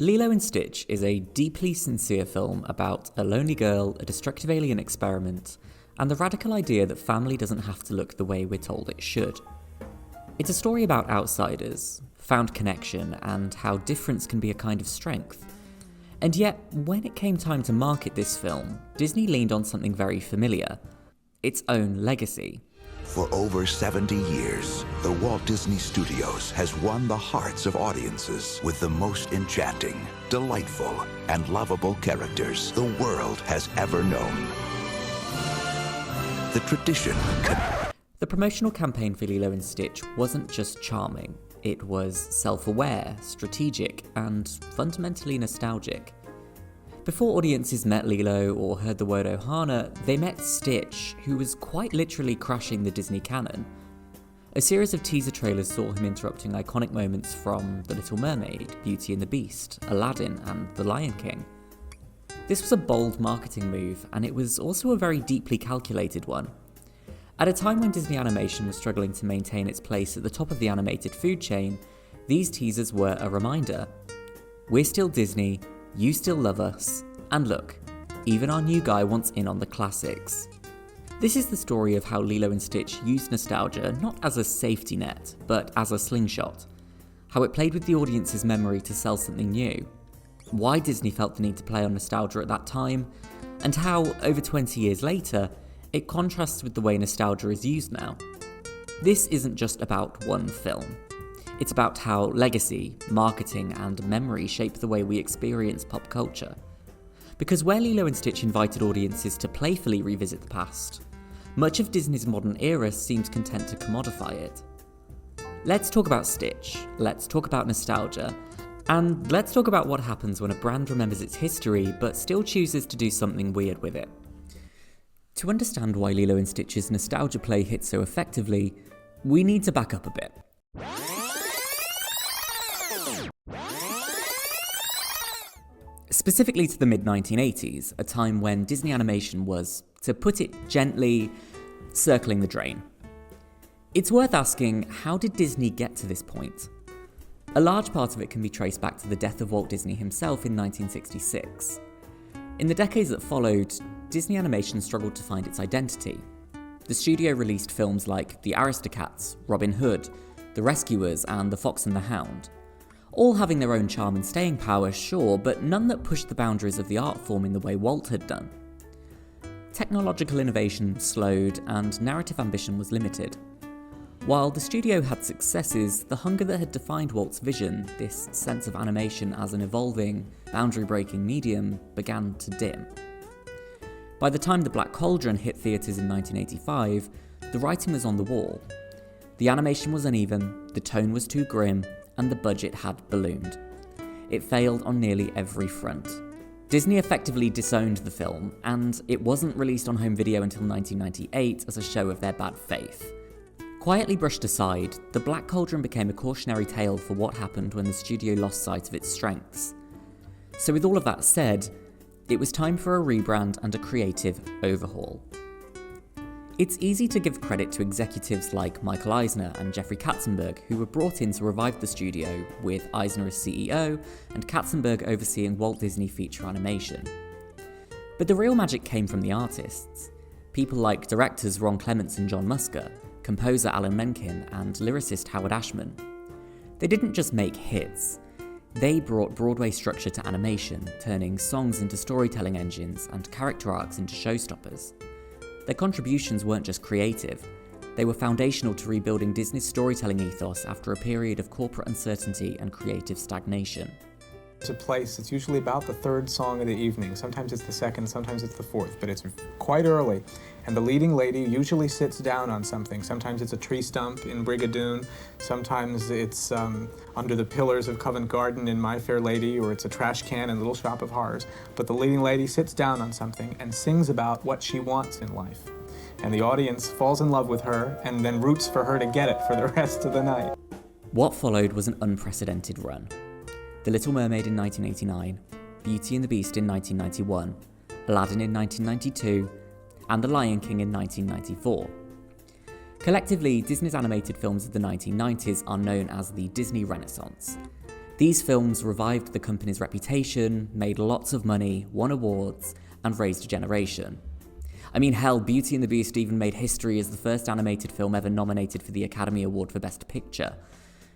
Lilo and Stitch is a deeply sincere film about a lonely girl, a destructive alien experiment, and the radical idea that family doesn't have to look the way we're told it should. It's a story about outsiders, found connection, and how difference can be a kind of strength. And yet, when it came time to market this film, Disney leaned on something very familiar: its own legacy. For over 70 years, the Walt Disney Studios has won the hearts of audiences with the most enchanting, delightful, and lovable characters the world has ever known. The tradition. The promotional campaign for Lilo and Stitch wasn't just charming, it was self-aware, strategic, and fundamentally nostalgic. Before audiences met Lilo or heard the word Ohana, they met Stitch, who was quite literally crashing the Disney canon. A series of teaser trailers saw him interrupting iconic moments from The Little Mermaid, Beauty and the Beast, Aladdin, and The Lion King. This was a bold marketing move, and it was also a very deeply calculated one. At a time when Disney Animation was struggling to maintain its place at the top of the animated food chain, these teasers were a reminder. We're still Disney, you still love us, and look, even our new guy wants in on the classics. This is the story of how Lilo and Stitch used nostalgia not as a safety net, but as a slingshot. How it played with the audience's memory to sell something new. Why Disney felt the need to play on nostalgia at that time, and how, over 20 years later, it contrasts with the way nostalgia is used now. This isn't just about one film. It's about how legacy, marketing, and memory shape the way we experience pop culture. Because where Lilo and Stitch invited audiences to playfully revisit the past, much of Disney's modern era seems content to commodify it. Let's talk about Stitch, let's talk about nostalgia, and let's talk about what happens when a brand remembers its history but still chooses to do something weird with it. To understand why Lilo and Stitch's nostalgia play hits so effectively, we need to back up a bit. Specifically to the mid-1980s, a time when Disney animation was, to put it gently, circling the drain. It's worth asking, how did Disney get to this point? A large part of it can be traced back to the death of Walt Disney himself in 1966. In the decades that followed, Disney Animation struggled to find its identity. The studio released films like The Aristocats, Robin Hood, The Rescuers, and The Fox and the Hound. All having their own charm and staying power, sure, but none that pushed the boundaries of the art form in the way Walt had done. Technological innovation slowed, and narrative ambition was limited. While the studio had successes, the hunger that had defined Walt's vision, this sense of animation as an evolving, boundary-breaking medium, began to dim. By the time The Black Cauldron hit theatres in 1985, the writing was on the wall. The animation was uneven, the tone was too grim, and the budget had ballooned. It failed on nearly every front. Disney effectively disowned the film, and it wasn't released on home video until 1998 as a show of their bad faith. Quietly brushed aside, The Black Cauldron became a cautionary tale for what happened when the studio lost sight of its strengths. So with all of that said, it was time for a rebrand and a creative overhaul. It's easy to give credit to executives like Michael Eisner and Jeffrey Katzenberg, who were brought in to revive the studio, with Eisner as CEO and Katzenberg overseeing Walt Disney feature animation. But the real magic came from the artists. People like directors Ron Clements and John Musker, composer Alan Menken, and lyricist Howard Ashman. They didn't just make hits. They brought Broadway structure to animation, turning songs into storytelling engines and character arcs into showstoppers. Their contributions weren't just creative, they were foundational to rebuilding Disney's storytelling ethos after a period of corporate uncertainty and creative stagnation. It's a place, it's usually about the third song of the evening. Sometimes it's the second, sometimes it's the fourth, but it's quite early. And the leading lady usually sits down on something. Sometimes it's a tree stump in Brigadoon, sometimes it's under the pillars of Covent Garden in My Fair Lady, or it's a trash can in Little Shop of Horrors. But the leading lady sits down on something and sings about what she wants in life. And the audience falls in love with her and then roots for her to get it for the rest of the night. What followed was an unprecedented run. The Little Mermaid in 1989, Beauty and the Beast in 1991, Aladdin in 1992, and The Lion King in 1994. Collectively, Disney's animated films of the 1990s are known as the Disney Renaissance. These films revived the company's reputation, made lots of money, won awards, and raised a generation. I mean, hell, Beauty and the Beast even made history as the first animated film ever nominated for the Academy Award for Best Picture,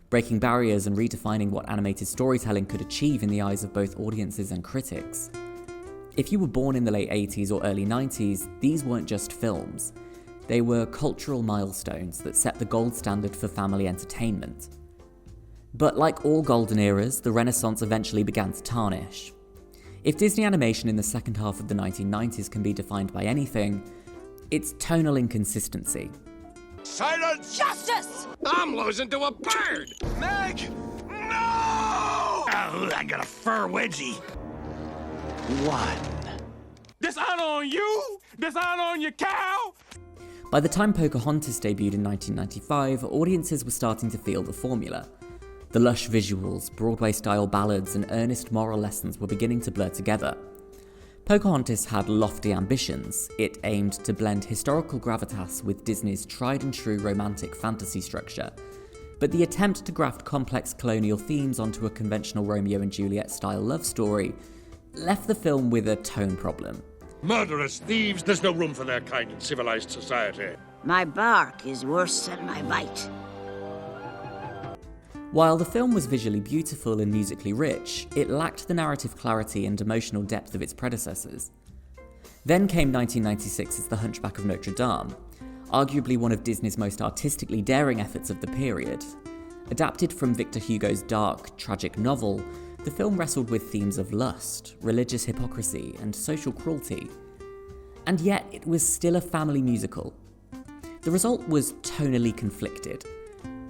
breaking barriers and redefining what animated storytelling could achieve in the eyes of both audiences and critics. If you were born in the late 80s or early 90s, these weren't just films. They were cultural milestones that set the gold standard for family entertainment. But like all golden eras, the Renaissance eventually began to tarnish. If Disney animation in the second half of the 1990s can be defined by anything, it's tonal inconsistency. Silence! Justice! I'm losing to a bird! Meg! No! Oh, I got a fur wedgie. One. Dishonor on you? Dishonor on your cow? By the time Pocahontas debuted in 1995, audiences were starting to feel the formula. The lush visuals, Broadway-style ballads, and earnest moral lessons were beginning to blur together. Pocahontas had lofty ambitions. It aimed to blend historical gravitas with Disney's tried-and-true romantic fantasy structure. But the attempt to graft complex colonial themes onto a conventional Romeo and Juliet-style love story left the film with a tone problem. Murderous thieves, there's no room for their kind in civilized society. My bark is worse than my bite. While the film was visually beautiful and musically rich, it lacked the narrative clarity and emotional depth of its predecessors. Then came 1996's The Hunchback of Notre Dame, arguably one of Disney's most artistically daring efforts of the period. Adapted from Victor Hugo's dark, tragic novel, the film wrestled with themes of lust, religious hypocrisy, and social cruelty. And yet, it was still a family musical. The result was tonally conflicted.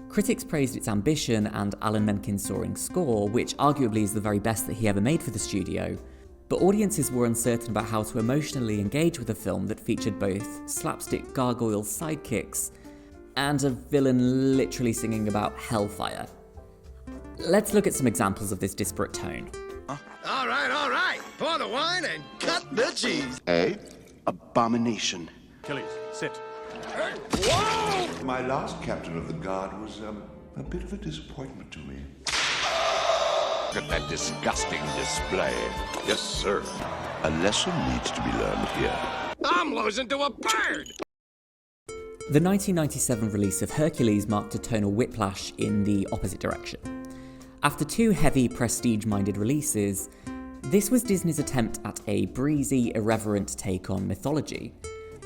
Critics praised its ambition and Alan Menken's soaring score, which arguably is the very best that he ever made for the studio, but audiences were uncertain about how to emotionally engage with a film that featured both slapstick gargoyle sidekicks and a villain literally singing about hellfire. Let's look at some examples of this disparate tone. All right. Pour the wine and cut the cheese. A abomination. Achilles, sit. Whoa! My last captain of the guard was a bit of a disappointment to me. Look at that disgusting display. Yes, sir. A lesson needs to be learned here. I'm losing to a bird! The 1997 release of Hercules marked a tonal whiplash in the opposite direction. After two heavy, prestige-minded releases, this was Disney's attempt at a breezy, irreverent take on mythology.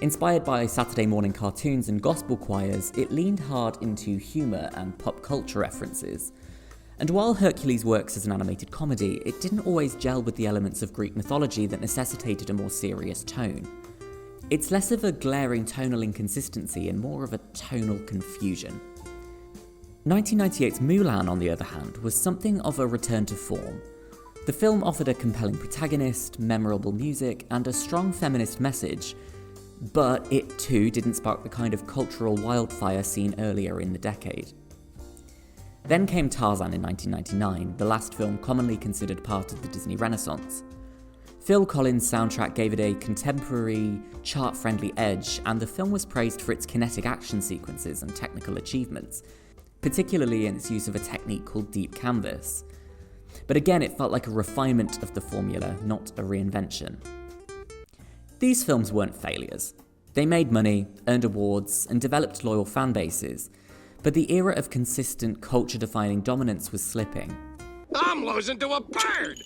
Inspired by Saturday morning cartoons and gospel choirs, it leaned hard into humour and pop culture references. And while Hercules works as an animated comedy, it didn't always gel with the elements of Greek mythology that necessitated a more serious tone. It's less of a glaring tonal inconsistency and more of a tonal confusion. 1998's Mulan, on the other hand, was something of a return to form. The film offered a compelling protagonist, memorable music, and a strong feminist message, but it too didn't spark the kind of cultural wildfire seen earlier in the decade. Then came Tarzan in 1999, the last film commonly considered part of the Disney Renaissance. Phil Collins' soundtrack gave it a contemporary, chart-friendly edge, and the film was praised for its kinetic action sequences and technical achievements, particularly in its use of a technique called deep canvas. But again, it felt like a refinement of the formula, not a reinvention. These films weren't failures. They made money, earned awards, and developed loyal fan bases, but the era of consistent, culture-defining dominance was slipping. I'm losing to a bird!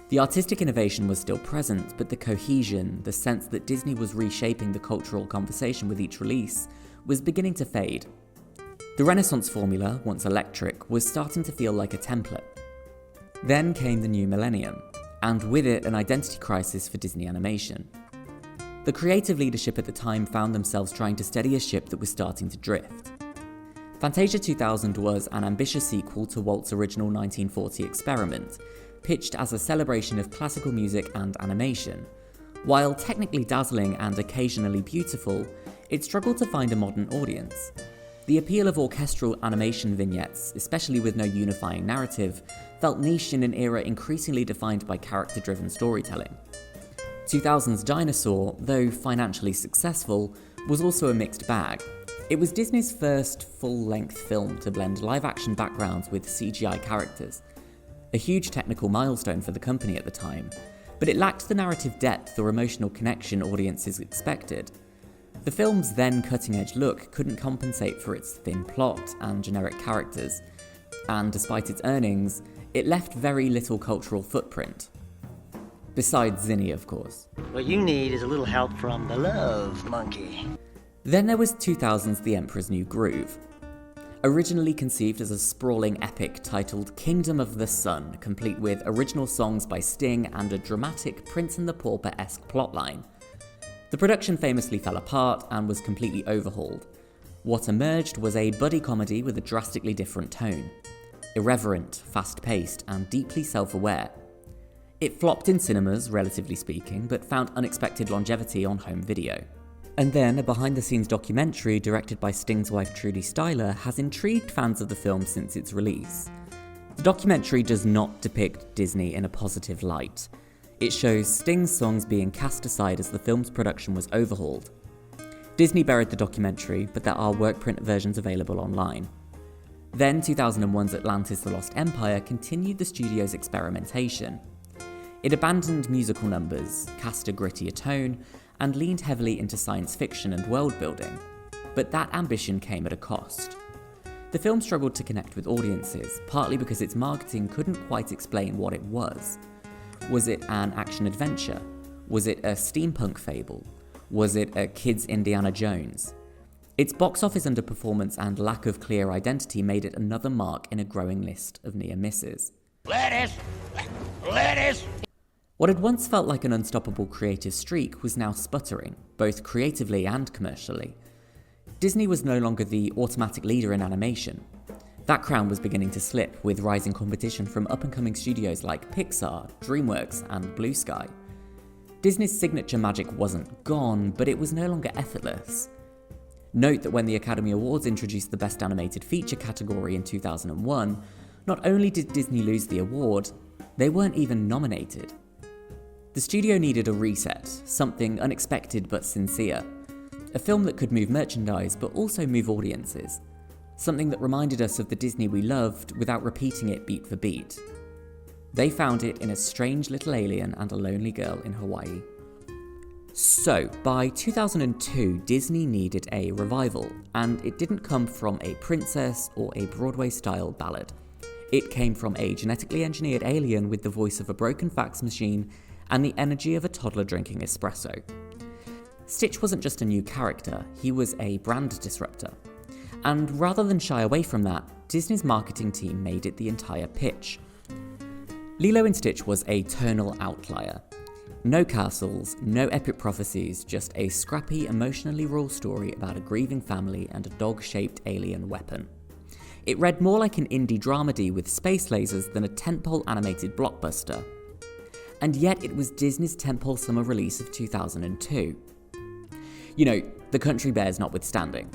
The artistic innovation was still present, but the cohesion, the sense that Disney was reshaping the cultural conversation with each release, was beginning to fade. The Renaissance formula, once electric, was starting to feel like a template. Then came the new millennium, and with it an identity crisis for Disney animation. The creative leadership at the time found themselves trying to steady a ship that was starting to drift. Fantasia 2000 was an ambitious sequel to Walt's original 1940 experiment, pitched as a celebration of classical music and animation. While technically dazzling and occasionally beautiful, it struggled to find a modern audience. The appeal of orchestral animation vignettes, especially with no unifying narrative, felt niche in an era increasingly defined by character-driven storytelling. 2000's Dinosaur, though financially successful, was also a mixed bag. It was Disney's first full-length film to blend live-action backgrounds with CGI characters. a huge technical milestone for the company at the time, but it lacked the narrative depth or emotional connection audiences expected. The film's then cutting-edge look couldn't compensate for its thin plot and generic characters, and despite its earnings, it left very little cultural footprint. Besides Zinni, of course. What you need is a little help from the love monkey. Then there was 2000's The Emperor's New Groove. Originally conceived as a sprawling epic titled Kingdom of the Sun, complete with original songs by Sting and a dramatic Prince and the Pauper-esque plotline. The production famously fell apart and was completely overhauled. What emerged was a buddy comedy with a drastically different tone. Irreverent, fast-paced, and deeply self-aware. It flopped in cinemas, relatively speaking, but found unexpected longevity on home video. And then a behind-the-scenes documentary directed by Sting's wife Trudy Styler has intrigued fans of the film since its release. The documentary does not depict Disney in a positive light. It shows Sting's songs being cast aside as the film's production was overhauled. Disney buried the documentary, but there are work print versions available online. Then 2001's Atlantis: The Lost Empire continued the studio's experimentation. It abandoned musical numbers, cast a grittier tone, and leaned heavily into science fiction and world building. But that ambition came at a cost. The film struggled to connect with audiences, partly because its marketing couldn't quite explain what it was. Was it an action-adventure? Was it a steampunk fable? Was it a kid's Indiana Jones? Its box office underperformance and lack of clear identity made it another mark in a growing list of near misses. Lettuce! Lettuce! What had once felt like an unstoppable creative streak was now sputtering, both creatively and commercially. Disney was no longer the automatic leader in animation. That crown was beginning to slip, with rising competition from up-and-coming studios like Pixar, DreamWorks, and Blue Sky. Disney's signature magic wasn't gone, but it was no longer effortless. Note that when the Academy Awards introduced the Best Animated Feature category in 2001, not only did Disney lose the award, they weren't even nominated. The studio needed a reset, something unexpected but sincere. A film that could move merchandise but also move audiences. Something that reminded us of the Disney we loved without repeating it beat for beat. They found it in A Strange Little Alien and A Lonely Girl in Hawaii. So, by 2002, Disney needed a revival, and it didn't come from a princess or a Broadway-style ballad. It came from a genetically engineered alien with the voice of a broken fax machine and the energy of a toddler drinking espresso. Stitch wasn't just a new character, he was a brand disruptor. And rather than shy away from that, Disney's marketing team made it the entire pitch. Lilo and Stitch was a tonal outlier. No castles, no epic prophecies, just a scrappy, emotionally raw story about a grieving family and a dog-shaped alien weapon. It read more like an indie dramedy with space lasers than a tentpole animated blockbuster. And yet it was Disney's tentpole summer release of 2002. You know, the country bears notwithstanding.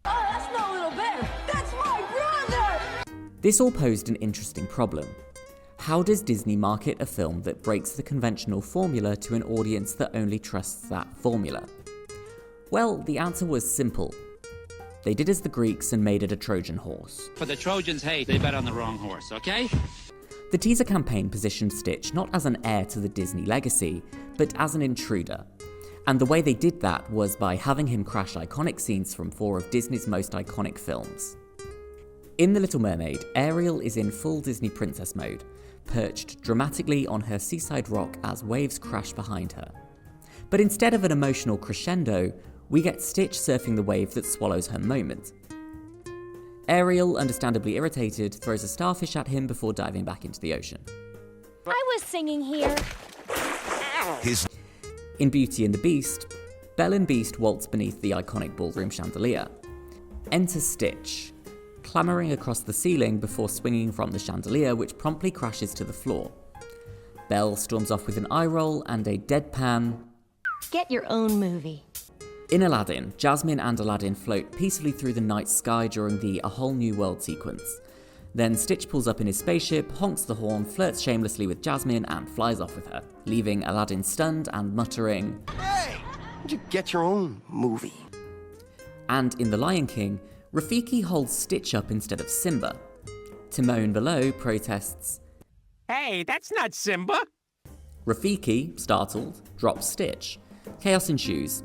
Oh, that's no little bear! That's my brother! This all posed an interesting problem. How does Disney market a film that breaks the conventional formula to an audience that only trusts that formula? Well, the answer was simple. They did as the Greeks and made it a Trojan horse. For the Trojans, hey, they bet on the wrong horse, okay? The teaser campaign positioned Stitch not as an heir to the Disney legacy, but as an intruder. And the way they did that was by having him crash iconic scenes from 4 of Disney's most iconic films. In The Little Mermaid, Ariel is in full Disney princess mode, perched dramatically on her seaside rock as waves crash behind her. But instead of an emotional crescendo, we get Stitch surfing the wave that swallows her moment. Ariel, understandably irritated, throws a starfish at him before diving back into the ocean. I was singing here. In Beauty and the Beast, Belle and Beast waltz beneath the iconic ballroom chandelier. Enter Stitch, clambering across the ceiling before swinging from the chandelier, which promptly crashes to the floor. Belle storms off with an eye roll and a deadpan. Get your own movie. In Aladdin, Jasmine and Aladdin float peacefully through the night sky during the A Whole New World sequence. Then Stitch pulls up in his spaceship, honks the horn, flirts shamelessly with Jasmine, and flies off with her, leaving Aladdin stunned and muttering, Hey! You get your own movie. And in The Lion King, Rafiki holds Stitch up instead of Simba. Timon below protests, Hey, that's not Simba. Rafiki, startled, drops Stitch. Chaos ensues.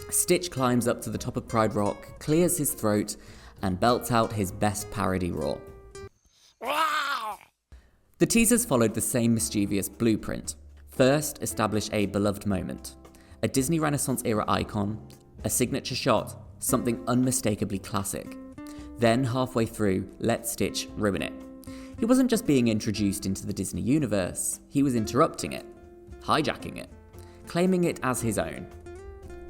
Stitch climbs up to the top of Pride Rock, clears his throat, and belts out his best parody roar. The teasers followed the same mischievous blueprint. First, establish a beloved moment. A Disney Renaissance era icon, a signature shot, something unmistakably classic. Then, halfway through, let Stitch ruin it. He wasn't just being introduced into the Disney universe, he was interrupting it, hijacking it, claiming it as his own.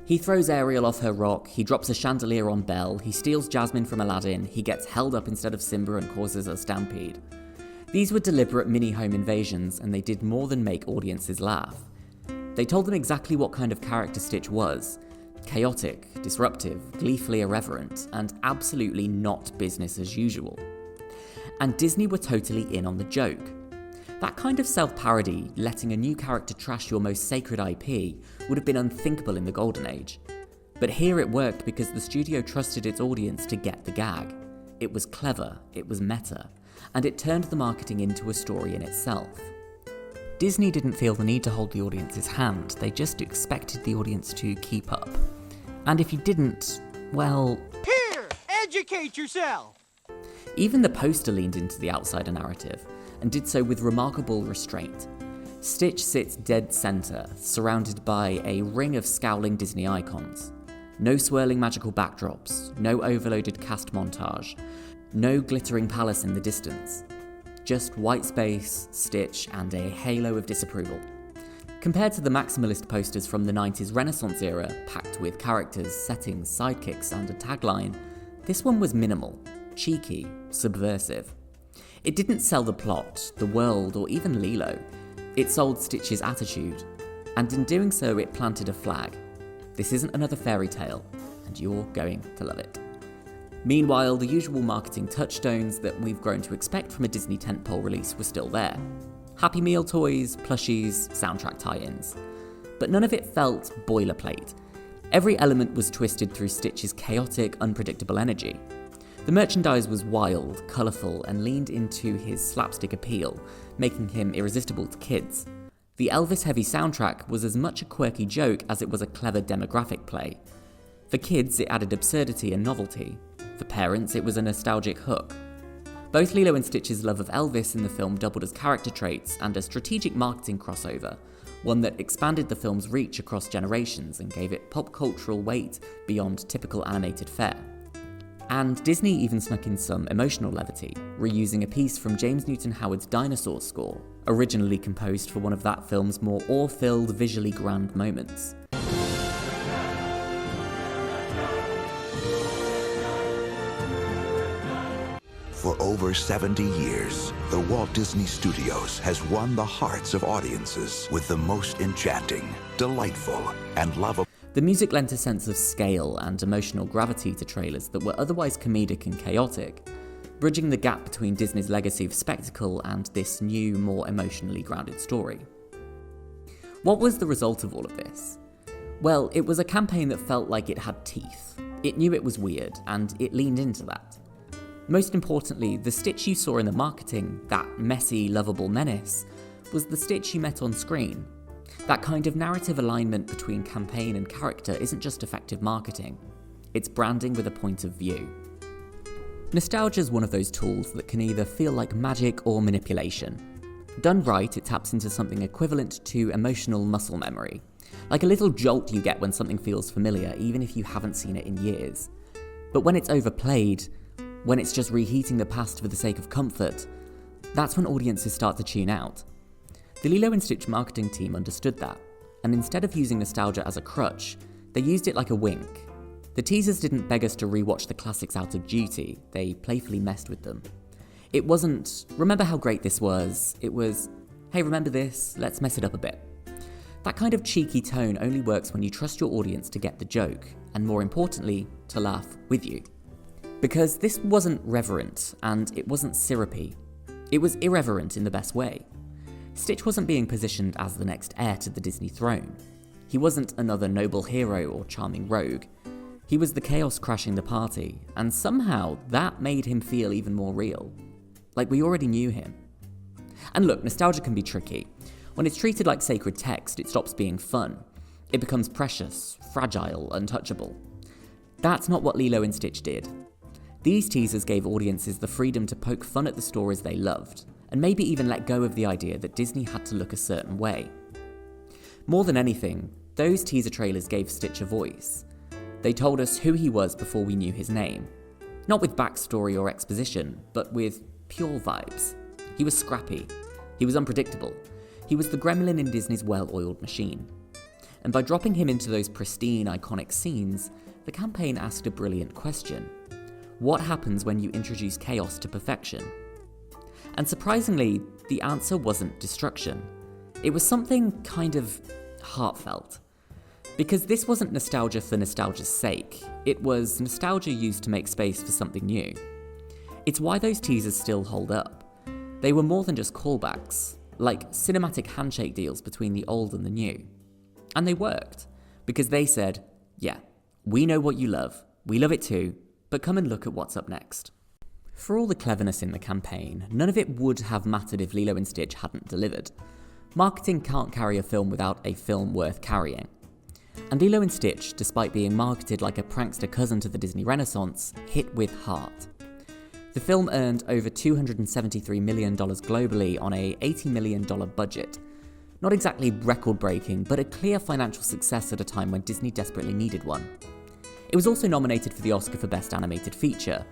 He throws Ariel off her rock, he drops a chandelier on Belle, he steals Jasmine from Aladdin, he gets held up instead of Simba and causes a stampede. These were deliberate mini-home invasions, and they did more than make audiences laugh. They told them exactly what kind of character Stitch was. Chaotic, disruptive, gleefully irreverent, and absolutely not business as usual. And Disney were totally in on the joke. That kind of self-parody, letting a new character trash your most sacred IP, would have been unthinkable in the Golden Age. But here it worked because the studio trusted its audience to get the gag. It was clever, it was meta, and it turned the marketing into a story in itself. Disney didn't feel the need to hold the audience's hand, they just expected the audience to keep up. And if you didn't, well... Here, educate yourself! Even the poster leaned into the outsider narrative, and did so with remarkable restraint. Stitch sits dead center, surrounded by a ring of scowling Disney icons. No swirling magical backdrops, no overloaded cast montage, no glittering palace in the distance. Just white space, Stitch, and a halo of disapproval. Compared to the maximalist posters from the 90s Renaissance era, packed with characters, settings, sidekicks, and a tagline, this one was minimal, cheeky, subversive. It didn't sell the plot, the world, or even Lilo. It sold Stitch's attitude, and in doing so it planted a flag. This isn't another fairy tale, and you're going to love it. Meanwhile, the usual marketing touchstones that we've grown to expect from a Disney tentpole release were still there. Happy Meal toys, plushies, soundtrack tie-ins. But none of it felt boilerplate. Every element was twisted through Stitch's chaotic, unpredictable energy. The merchandise was wild, colourful, and leaned into his slapstick appeal, making him irresistible to kids. The Elvis-heavy soundtrack was as much a quirky joke as it was a clever demographic play. For kids, it added absurdity and novelty. For parents, it was a nostalgic hook. Both Lilo and Stitch's love of Elvis in the film doubled as character traits and a strategic marketing crossover, one that expanded the film's reach across generations and gave it pop cultural weight beyond typical animated fare. And Disney even snuck in some emotional levity, reusing a piece from James Newton Howard's Dinosaur score, originally composed for one of that film's more awe-filled, visually grand moments. For over 70 years, the Walt Disney Studios has won the hearts of audiences with the most enchanting, delightful, and lovable. The music lent a sense of scale and emotional gravity to trailers that were otherwise comedic and chaotic, bridging the gap between Disney's legacy of spectacle and this new, more emotionally grounded story. What was the result of all of this? Well, it was a campaign that felt like it had teeth. It knew it was weird, and it leaned into that. Most importantly, the Stitch you saw in the marketing, that messy, lovable menace, was the Stitch you met on screen. That kind of narrative alignment between campaign and character isn't just effective marketing, it's branding with a point of view. Nostalgia is one of those tools that can either feel like magic or manipulation. Done right, it taps into something equivalent to emotional muscle memory, like a little jolt you get when something feels familiar, even if you haven't seen it in years. But when it's overplayed, when it's just reheating the past for the sake of comfort, that's when audiences start to tune out. The Lilo and Stitch marketing team understood that, and instead of using nostalgia as a crutch, they used it like a wink. The teasers didn't beg us to rewatch the classics out of duty, they playfully messed with them. It wasn't, remember how great this was, it was, hey, remember this, let's mess it up a bit. That kind of cheeky tone only works when you trust your audience to get the joke, and more importantly, to laugh with you. Because this wasn't reverent, and it wasn't syrupy. It was irreverent in the best way. Stitch wasn't being positioned as the next heir to the Disney throne. He wasn't another noble hero or charming rogue. He was the chaos crashing the party, and somehow that made him feel even more real. Like we already knew him. And look, nostalgia can be tricky. When it's treated like sacred text, it stops being fun. It becomes precious, fragile, untouchable. That's not what Lilo and Stitch did. These teasers gave audiences the freedom to poke fun at the stories they loved, and maybe even let go of the idea that Disney had to look a certain way. More than anything, those teaser trailers gave Stitch a voice. They told us who he was before we knew his name. Not with backstory or exposition, but with pure vibes. He was scrappy. He was unpredictable. He was the gremlin in Disney's well-oiled machine. And by dropping him into those pristine, iconic scenes, the campaign asked a brilliant question. What happens when you introduce chaos to perfection? And surprisingly, the answer wasn't destruction. It was something kind of heartfelt. Because this wasn't nostalgia for nostalgia's sake, it was nostalgia used to make space for something new. It's why those teasers still hold up. They were more than just callbacks, like cinematic handshake deals between the old and the new. And they worked, because they said, yeah, we know what you love, we love it too, but come and look at what's up next. For all the cleverness in the campaign, none of it would have mattered if Lilo and Stitch hadn't delivered. Marketing can't carry a film without a film worth carrying. And Lilo and Stitch, despite being marketed like a prankster cousin to the Disney Renaissance, hit with heart. The film earned over $273 million globally on a $80 million budget. Not exactly record-breaking, but a clear financial success at a time when Disney desperately needed one. It was also nominated for the Oscar for Best Animated Feature,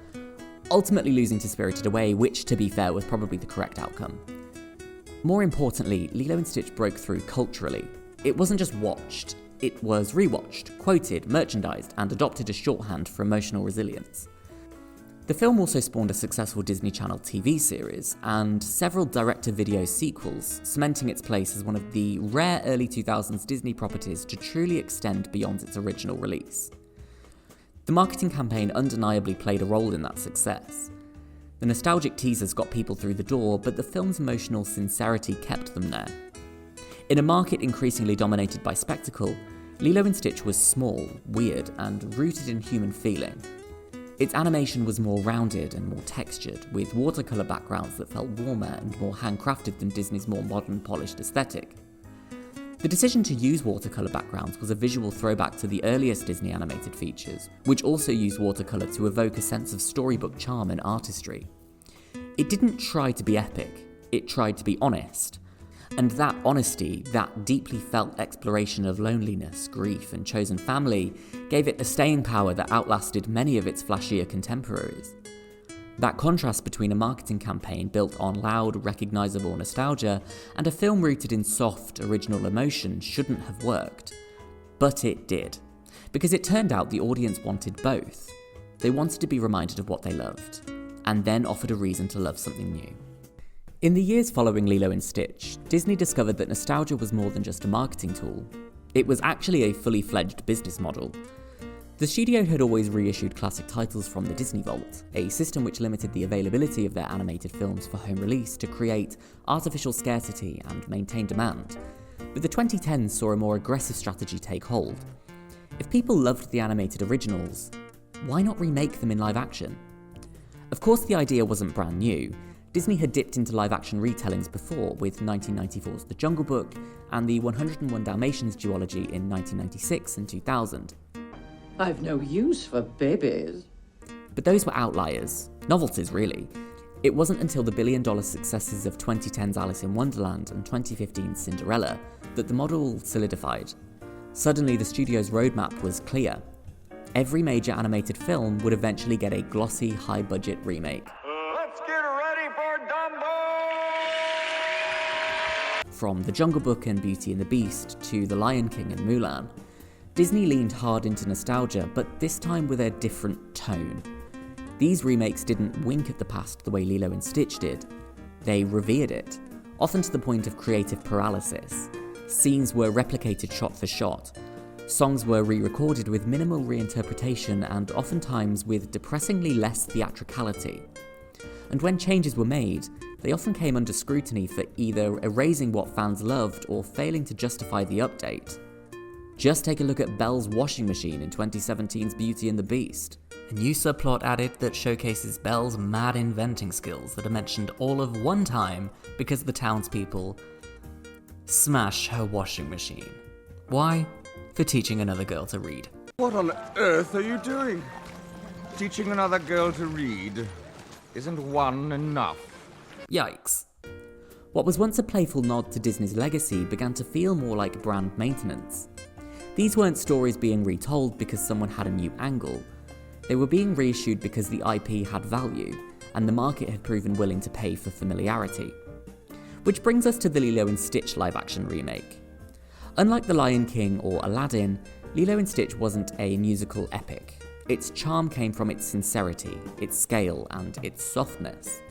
ultimately losing to Spirited Away, which, to be fair, was probably the correct outcome. More importantly, Lilo and Stitch broke through culturally. It wasn't just watched, it was rewatched, quoted, merchandised, and adopted as shorthand for emotional resilience. The film also spawned a successful Disney Channel TV series, and several direct-to-video sequels, cementing its place as one of the rare early 2000s Disney properties to truly extend beyond its original release. The marketing campaign undeniably played a role in that success. The nostalgic teasers got people through the door, but the film's emotional sincerity kept them there. In a market increasingly dominated by spectacle, Lilo and Stitch was small, weird, and rooted in human feeling. Its animation was more rounded and more textured, with watercolour backgrounds that felt warmer and more handcrafted than Disney's more modern, polished aesthetic. The decision to use watercolour backgrounds was a visual throwback to the earliest Disney animated features, which also used watercolour to evoke a sense of storybook charm and artistry. It didn't try to be epic, it tried to be honest. And that honesty, that deeply felt exploration of loneliness, grief, and chosen family, gave it a staying power that outlasted many of its flashier contemporaries. That contrast between a marketing campaign built on loud, recognisable nostalgia and a film rooted in soft, original emotion shouldn't have worked. But it did. Because it turned out the audience wanted both. They wanted to be reminded of what they loved, and then offered a reason to love something new. In the years following Lilo and Stitch, Disney discovered that nostalgia was more than just a marketing tool. It was actually a fully fledged business model. The studio had always reissued classic titles from the Disney Vault, a system which limited the availability of their animated films for home release to create artificial scarcity and maintain demand. But the 2010s saw a more aggressive strategy take hold. If people loved the animated originals, why not remake them in live action? Of course, the idea wasn't brand new. Disney had dipped into live-action retellings before, with 1994's The Jungle Book and the 101 Dalmatians duology in 1996 and 2000. I've no use for babies. But those were outliers. Novelties, really. It wasn't until the billion-dollar successes of 2010's Alice in Wonderland and 2015's Cinderella that the model solidified. Suddenly, the studio's roadmap was clear. Every major animated film would eventually get a glossy, high-budget remake. Let's get ready for Dumbo! From The Jungle Book and Beauty and the Beast to The Lion King and Mulan, Disney leaned hard into nostalgia, but this time with a different tone. These remakes didn't wink at the past the way Lilo and Stitch did. They revered it, often to the point of creative paralysis. Scenes were replicated shot for shot. Songs were re-recorded with minimal reinterpretation and oftentimes with depressingly less theatricality. And when changes were made, they often came under scrutiny for either erasing what fans loved or failing to justify the update. Just take a look at Belle's washing machine in 2017's Beauty and the Beast. A new subplot added that showcases Belle's mad inventing skills that are mentioned all of one time because the townspeople smash her washing machine. Why? For teaching another girl to read. What on earth are you doing? Teaching another girl to read? Isn't one enough? Yikes. What was once a playful nod to Disney's legacy began to feel more like brand maintenance. These weren't stories being retold because someone had a new angle. They were being reissued because the IP had value, and the market had proven willing to pay for familiarity. Which brings us to the Lilo and Stitch live-action remake. Unlike The Lion King or Aladdin, Lilo and Stitch wasn't a musical epic. Its charm came from its sincerity, its scale, and its softness.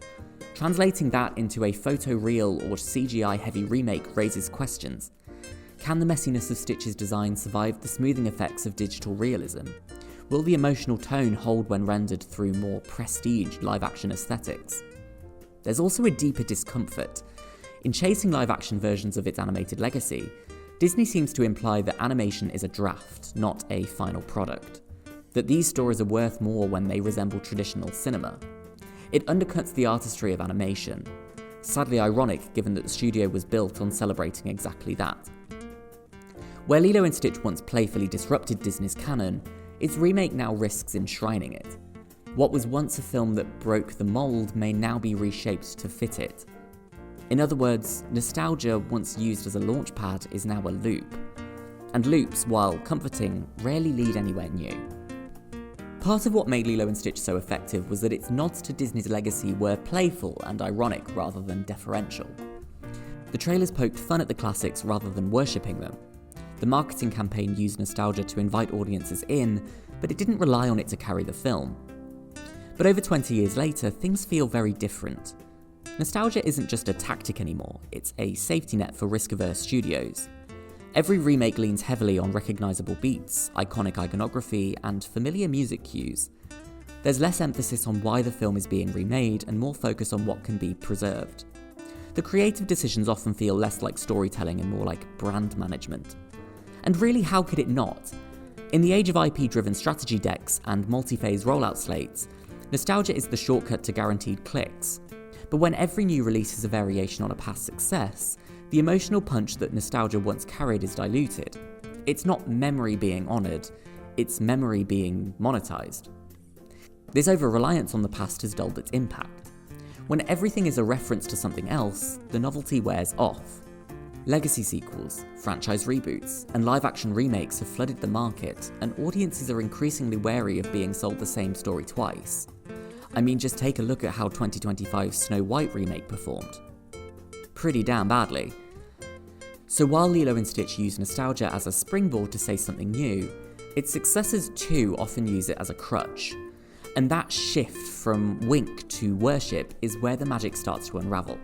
Translating that into a photoreal or CGI-heavy remake raises questions. Can the messiness of Stitch's design survive the smoothing effects of digital realism? Will the emotional tone hold when rendered through more prestige live-action aesthetics? There's also a deeper discomfort. In chasing live-action versions of its animated legacy, Disney seems to imply that animation is a draft, not a final product. That these stories are worth more when they resemble traditional cinema. It undercuts the artistry of animation. Sadly ironic, given that the studio was built on celebrating exactly that. Where Lilo and Stitch once playfully disrupted Disney's canon, its remake now risks enshrining it. What was once a film that broke the mold may now be reshaped to fit it. In other words, nostalgia once used as a launchpad is now a loop. And loops, while comforting, rarely lead anywhere new. Part of what made Lilo and Stitch so effective was that its nods to Disney's legacy were playful and ironic rather than deferential. The trailers poked fun at the classics rather than worshipping them. The marketing campaign used nostalgia to invite audiences in, but it didn't rely on it to carry the film. But over 20 years later, things feel very different. Nostalgia isn't just a tactic anymore, it's a safety net for risk-averse studios. Every remake leans heavily on recognisable beats, iconic iconography, and familiar music cues. There's less emphasis on why the film is being remade and more focus on what can be preserved. The creative decisions often feel less like storytelling and more like brand management. And really, how could it not? In the age of IP-driven strategy decks and multi-phase rollout slates, nostalgia is the shortcut to guaranteed clicks. But when every new release is a variation on a past success, the emotional punch that nostalgia once carried is diluted. It's not memory being honoured, it's memory being monetized. This over-reliance on the past has dulled its impact. When everything is a reference to something else, the novelty wears off. Legacy sequels, franchise reboots, and live-action remakes have flooded the market, and audiences are increasingly wary of being sold the same story twice. I mean, just take a look at how 2025's Snow White remake performed. Pretty damn badly. So while Lilo and Stitch use nostalgia as a springboard to say something new, its successors too often use it as a crutch. And that shift from wink to worship is where the magic starts to unravel.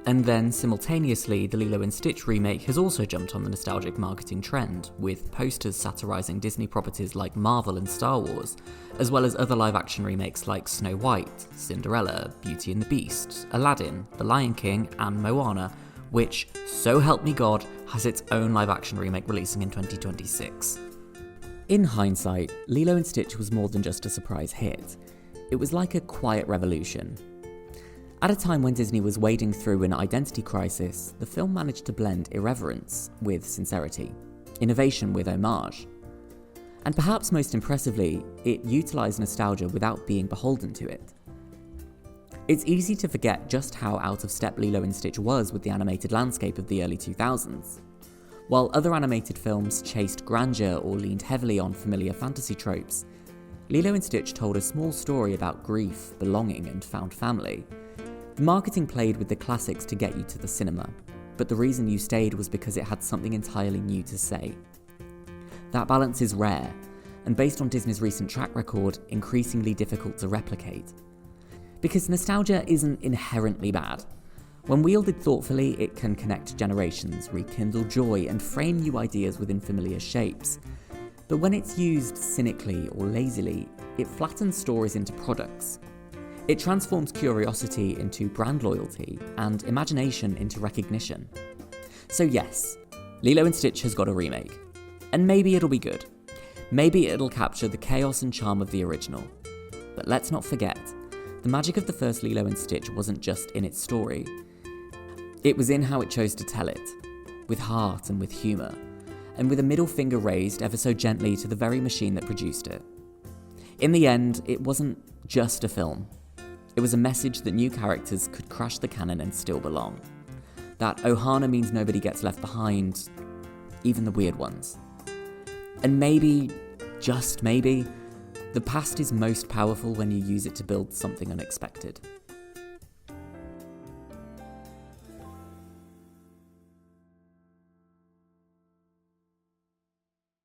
And then, simultaneously, the Lilo and Stitch remake has also jumped on the nostalgic marketing trend, with posters satirising Disney properties like Marvel and Star Wars, as well as other live-action remakes like Snow White, Cinderella, Beauty and the Beast, Aladdin, The Lion King, and Moana, which, so help me God, has its own live-action remake releasing in 2026. In hindsight, Lilo and Stitch was more than just a surprise hit. It was like a quiet revolution. At a time when Disney was wading through an identity crisis, the film managed to blend irreverence with sincerity, innovation with homage. And perhaps most impressively, it utilised nostalgia without being beholden to it. It's easy to forget just how out of step Lilo and Stitch was with the animated landscape of the early 2000s. While other animated films chased grandeur or leaned heavily on familiar fantasy tropes, Lilo and Stitch told a small story about grief, belonging, and found family. The marketing played with the classics to get you to the cinema, but the reason you stayed was because it had something entirely new to say. That balance is rare, and based on Disney's recent track record, increasingly difficult to replicate. Because nostalgia isn't inherently bad. When wielded thoughtfully, it can connect generations, rekindle joy, and frame new ideas within familiar shapes. But when it's used cynically or lazily, it flattens stories into products. It transforms curiosity into brand loyalty, and imagination into recognition. So yes, Lilo and Stitch has got a remake. And maybe it'll be good. Maybe it'll capture the chaos and charm of the original. But let's not forget, the magic of the first Lilo and Stitch wasn't just in its story. It was in how it chose to tell it, with heart and with humour, and with a middle finger raised ever so gently to the very machine that produced it. In the end, it wasn't just a film. It was a message that new characters could crash the canon and still belong. That Ohana means nobody gets left behind, even the weird ones. And maybe, just maybe, the past is most powerful when you use it to build something unexpected.